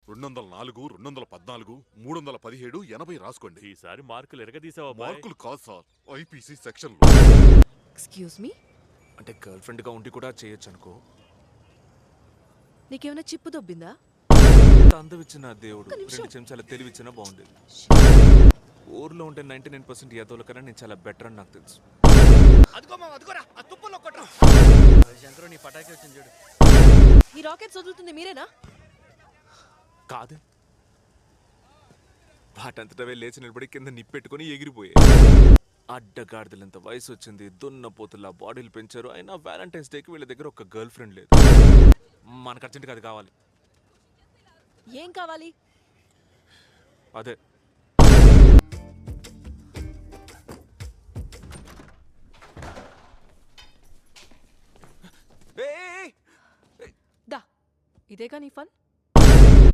204, 214, 317, 80 రాసుకోండి. ఈసారి మార్కులు ఎరగదీసావా? మార్కులు కాదు sir, IPC section. Excuse me, అంటే గర్ల్ ఫ్రెండ్ గా ఉండి కూడా చేయొచ్చు అనుకో. నీకేమైనా చిప్పు దొబ్బిందా? అందవిచ్చిన దేవుడు 2 చెంచాల తెలివిచ్చినా బాగుండేది. ఊర్లో ఉంటే 99% యాదవుల కన్నా నేను చాలా బెటర్ అని నాకు తెలుసు. ఈ రాకెట్స్ వదులుతుంది మీరేనా? కాదు, వాటంతటవే లేచి నిలబడి కింద నిప్పెట్టుకుని ఎగిరిపోయాయి. అడ్డగాడిదలంత వయసు వచ్చింది, దున్నపోతుల్లా బాడీలు పెంచారు. అయినా వ్యాలంటైన్స్ డేకి వీళ్ళ దగ్గర ఒక గర్ల్ ఫ్రెండ్ లేదు. మనకు అర్జెంట్గా అది కావాలి. ఏం కావాలి? అదే దా, ఇదేగా నీ ఫన్.